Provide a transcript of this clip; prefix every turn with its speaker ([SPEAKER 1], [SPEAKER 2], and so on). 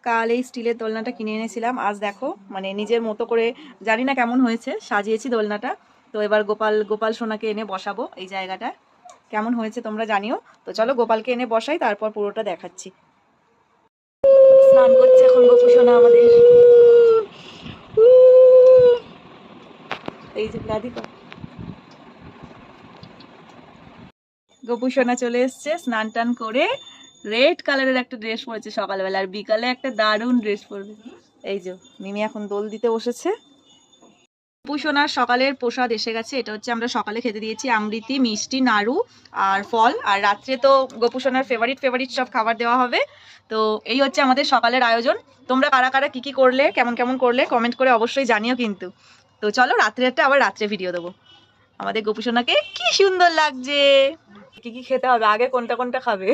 [SPEAKER 1] কাল এই স্টিলের দোলনাটা কিনে এনেছিলাম, আজ দেখো মানে নিজের মতো করে, জানি না কেমন হয়েছে, সাজিয়েছি দোলনাটা। তো এবার গোপাল সোনাকে এনে বসাবো এই জায়গাটা, কেমন হয়েছে তোমরা জানিও। তো চলো গোপালকে এনে বসাই, তারপর পুরোটা দেখাচ্ছি। স্নান করছে এখন গোপু সোনা আমাদের, এই যে রাধিকা গোপু সোনা চলে এসছে স্নান টান করে। রেড কালারের একটা ড্রেস পরেছে সকালবেলা, আর বিকালে একটা দারুণ ড্রেস পরবে। এই যে মিমি এখন দোল দিতে বসেছে। গোপু সোনার সকালের প্রসাদ এসে গেছে, এটা হচ্ছে আমরা সকালে খেতে দিয়েছি আমৃতি, মিষ্টি, নাড়ু আর ফল। আর রাত্রে তো গোপু সোনার ফেভারিট সব খাবার দেওয়া হবে। তো এই হচ্ছে আমাদের সকালের আয়োজন। তোমরা কারা কারা কি কি করলে, কেমন কেমন করলে কমেন্ট করে অবশ্যই জানিও কিন্তু। তো চলো রাত্রেরটা আবার রাত্রে ভিডিও দেবো। আমাদের গোপু সোনাকে কি সুন্দর লাগছে। কি কি খেতে হবে, আগে কোনটা কোনটা খাবে?